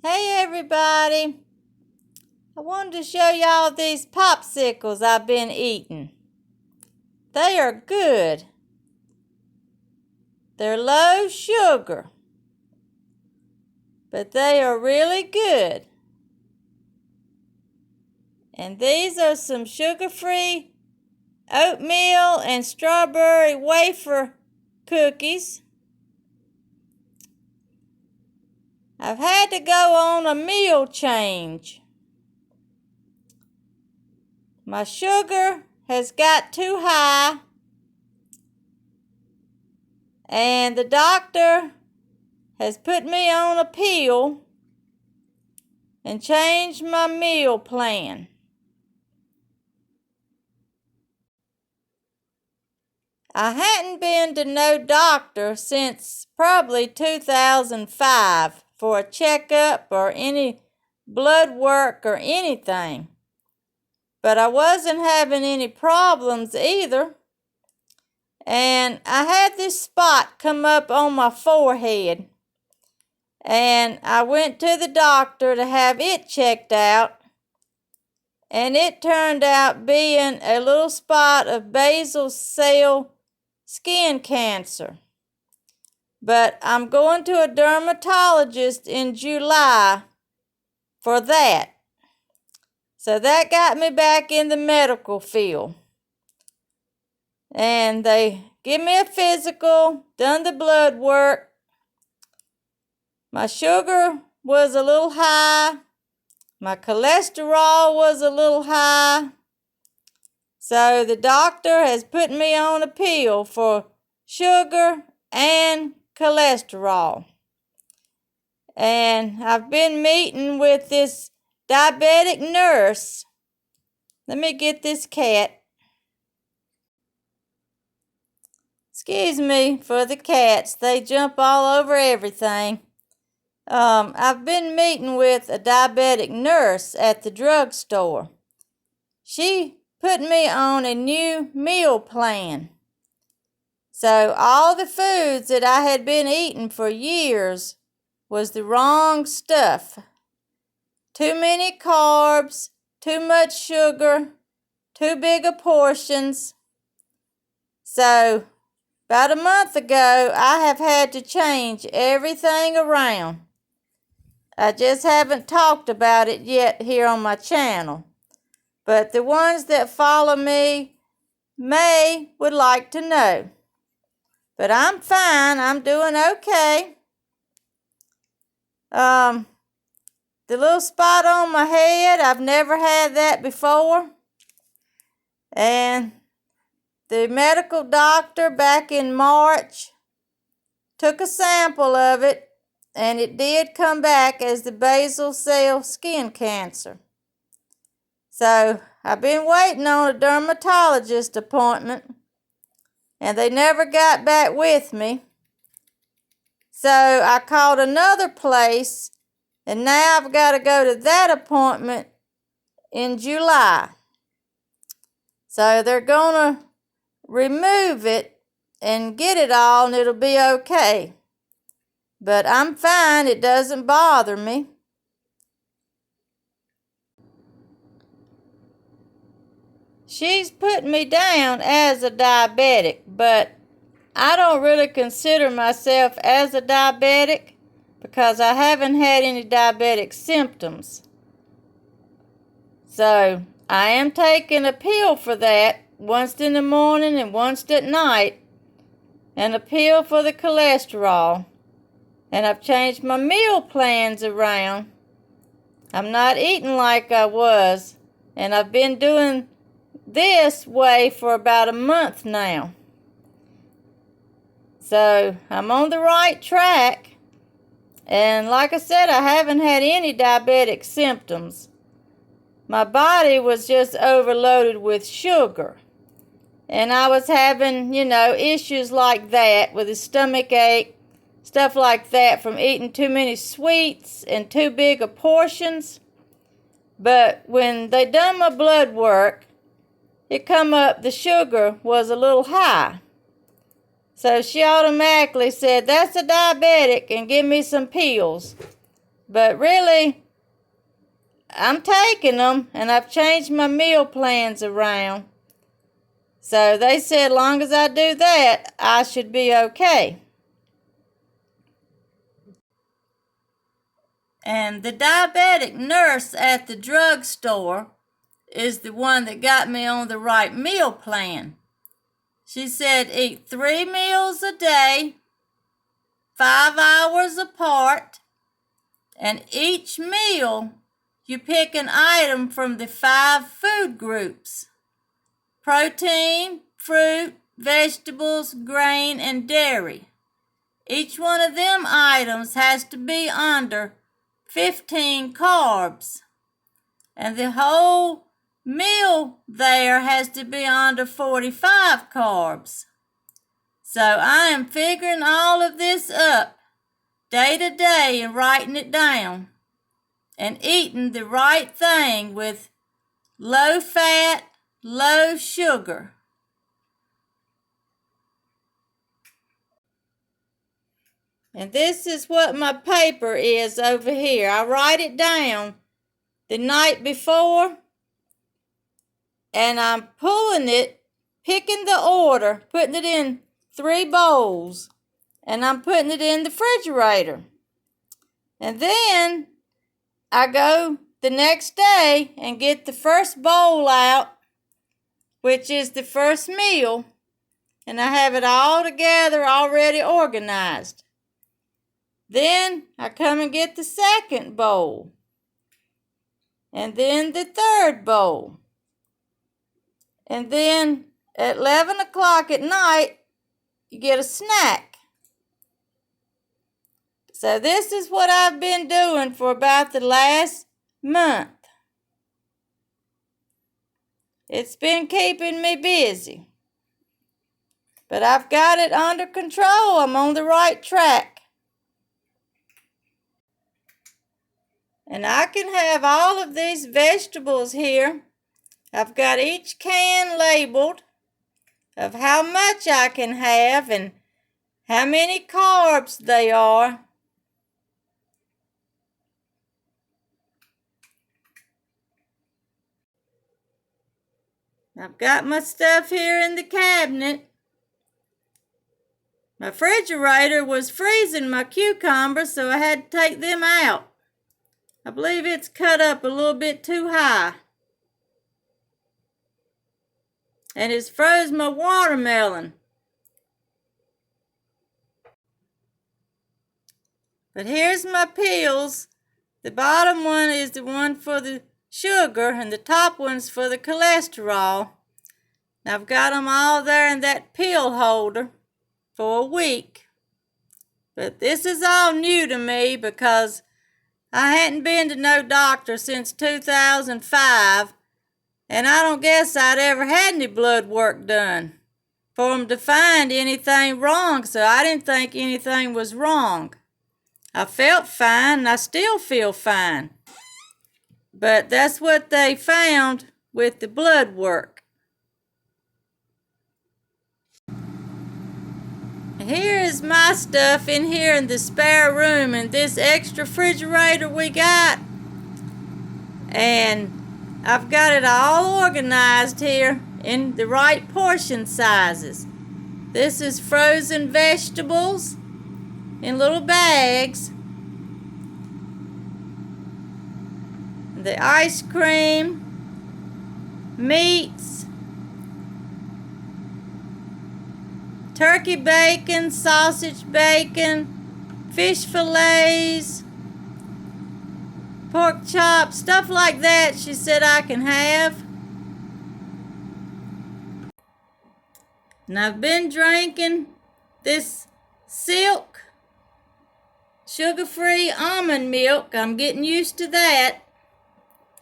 Hey everybody, I wanted to show y'all these popsicles I've been eating. They are good. They're low sugar, but they are really good. And these are some sugar-free oatmeal and strawberry wafer cookies. I've had to go on a meal change. My sugar has got too high, and the doctor has put me on a pill and changed my meal plan. I hadn't been to no doctor since probably 2005 for a checkup or any blood work or anything. But I wasn't having any problems either. And I had this spot come up on my forehead. And I went to the doctor to have it checked out. And it turned out being a little spot of basal cell skin cancer. But I'm going to a dermatologist in July for that. So that got me back in the medical field. And they give me a physical, done the blood work. My sugar was a little high. My cholesterol was a little high. So the doctor has put me on a pill for sugar and cholesterol. And I've been meeting with this diabetic nurse. Let me get this cat. Excuse me for the cats. They jump all over everything. I've been meeting with a diabetic nurse at the drugstore. She put me on a new meal plan. So all the foods that I had been eating for years was the wrong stuff. Too many carbs, too much sugar, too big of portions. So about a month ago, I have had to change everything around. I just haven't talked about it yet here on my channel. But the ones that follow me would like to know. But I'm fine. I'm doing okay. The little spot on my head, I've never had that before. And the medical doctor back in March took a sample of it, and it did come back as the basal cell skin cancer. So I've been waiting on a dermatologist appointment, and they never got back with me. So I called another place, and now I've got to go to that appointment in July. So they're going to remove it and get it all, and it'll be okay. But I'm fine. It doesn't bother me. She's put me down as a diabetic, but I don't really consider myself as a diabetic because I haven't had any diabetic symptoms. So I am taking a pill for that once in the morning and once at night, and a pill for the cholesterol. And I've changed my meal plans around. I'm not eating like I was, and I've been doing this way for about a month now. So I'm on the right track. And like I said, I haven't had any diabetic symptoms. My body was just overloaded with sugar. And I was having, issues like that with a stomach ache, stuff like that from eating too many sweets and too big of portions. But when they done my blood work, it come up the sugar was a little high. So she automatically said, that's a diabetic, and give me some pills. But really, I'm taking them, and I've changed my meal plans around. So they said, long as I do that, I should be okay. And the diabetic nurse at the drugstore is the one that got me on the right meal plan. She said, eat 3 meals a day, 5 hours apart, and each meal you pick an item from the 5 food groups: protein, fruit, vegetables, grain, and dairy. Each one of them items has to be under 15 carbs, and the whole meal there has to be under 45 carbs. So I am figuring all of this up day to day and writing it down and eating the right thing with low fat, low sugar. And this is what my paper is over here. I write it down the night before, and I'm pulling it, picking the order, putting it in 3 bowls, and I'm putting it in the refrigerator. And then I go the next day and get the first bowl out, which is the first meal, and I have it all together already organized. Then I come and get the second bowl, and then the third bowl. And then at 11 o'clock at night, you get a snack. So this is what I've been doing for about the last month. It's been keeping me busy. But I've got it under control. I'm on the right track. And I can have all of these vegetables here. I've got each can labeled of how much I can have and how many carbs they are. I've got my stuff here in the cabinet. My refrigerator was freezing my cucumbers, so I had to take them out. I believe it's cut up a little bit too high. And it's froze my watermelon. But here's my pills. The bottom one is the one for the sugar, and the top one's for the cholesterol. And I've got them all there in that pill holder for a week. But this is all new to me because I hadn't been to no doctor since 2005, and I don't guess I'd ever had any blood work done for them to find anything wrong, so I didn't think anything was wrong. I felt fine, and I still feel fine. But that's what they found with the blood work. Here is my stuff in here in the spare room in this extra refrigerator we got. And I've got it all organized here in the right portion sizes. This is frozen vegetables in little bags. The ice cream, meats, turkey bacon, sausage bacon, fish fillets, pork chops, stuff like that she said I can have. And I've been drinking this Silk sugar-free almond milk. I'm getting used to that.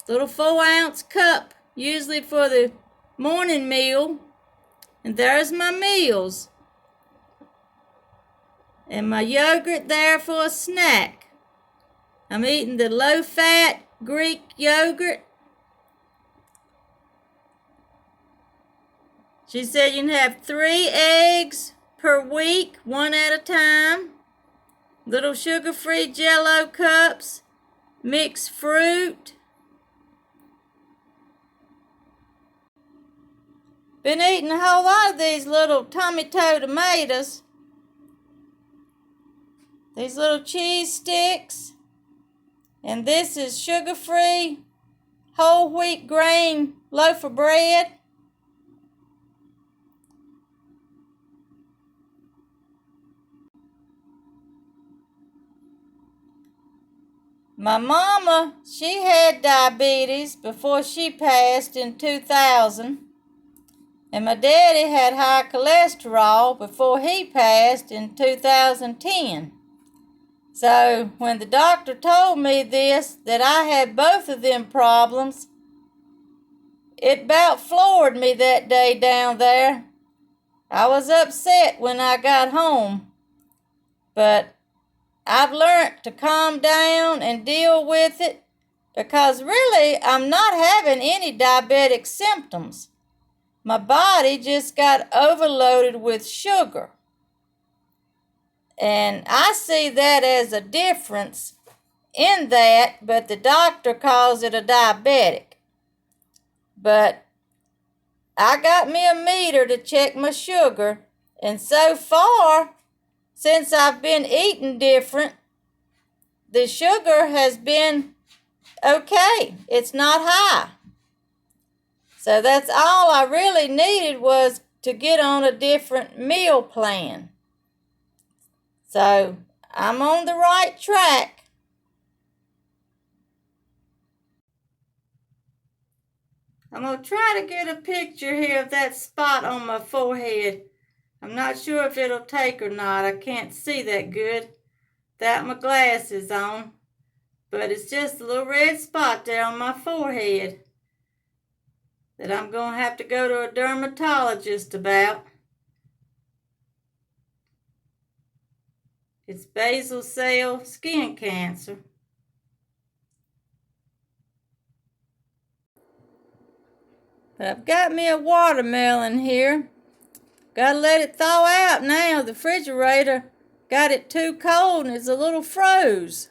Little 4-ounce cup, usually for the morning meal. And there's my meals. And my yogurt there for a snack. I'm eating the low-fat Greek yogurt. She said you can have 3 eggs per week, 1 at a time. Little sugar-free Jell-O cups. mixed fruit. Been eating a whole lot of these little tomato tomatoes. These little cheese sticks. And this is sugar-free whole wheat grain loaf of bread. My mama, she had diabetes before she passed in 2000. And my daddy had high cholesterol before he passed in 2010. So when the doctor told me this, that I had both of them problems, it about floored me that day down there. I was upset when I got home, but I've learned to calm down and deal with it because really I'm not having any diabetic symptoms. My body just got overloaded with sugar. And I see that as a difference in that, but the doctor calls it a diabetic. But I got me a meter to check my sugar, and so far, since I've been eating different, the sugar has been okay. It's not high. So that's all I really needed was to get on a different meal plan. So I'm on the right track. I'm going to try to get a picture here of that spot on my forehead. I'm not sure if it'll take or not. I can't see that good without my glasses on. But it's just a little red spot there on my forehead that I'm going to have to go to a dermatologist about. It's basal cell skin cancer. But I've got me a watermelon here. Gotta let it thaw out now. The refrigerator got it too cold and it's a little froze.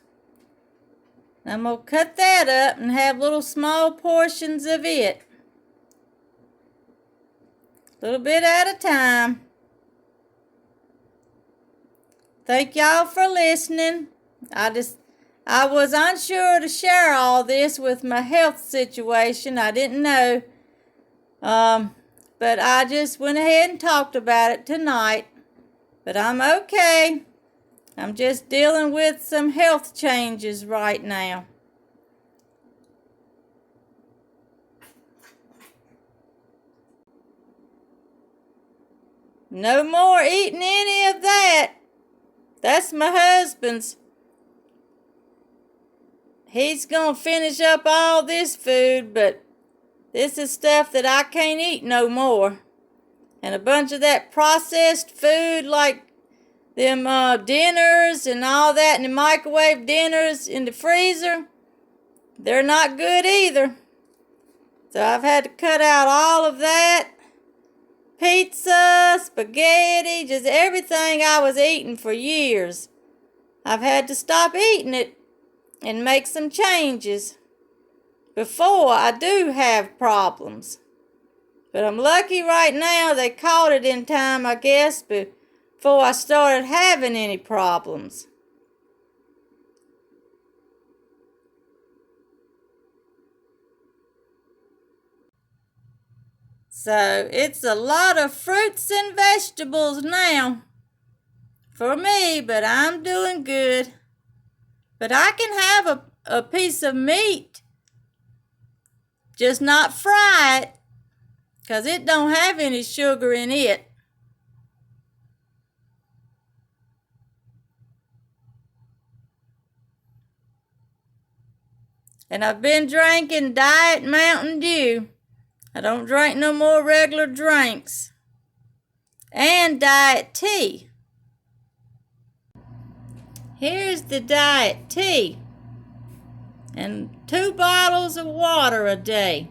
I'm gonna cut that up and have little small portions of it. A little bit at a time. Thank y'all for listening. I was unsure to share all this with my health situation. I didn't know. But I just went ahead and talked about it tonight. But I'm okay. I'm just dealing with some health changes right now. No more eating any of that. That's my husband's. He's gonna finish up all this food, but this is stuff that I can't eat no more. And a bunch of that processed food like them dinners and all that, and the microwave dinners in the freezer, they're not good either. So I've had to cut out all of that. Pizza, spaghetti, just everything I was eating for years. I've had to stop eating it and make some changes before I do have problems. But I'm lucky right now they caught it in time, I guess, before I started having any problems. So it's a lot of fruits and vegetables now for me, but I'm doing good. But I can have a piece of meat, just not fry it, 'cause it don't have any sugar in it. And I've been drinking Diet Mountain Dew. I don't drink no more regular drinks. And Diet Tea. Here's the Diet Tea. And 2 bottles of water a day.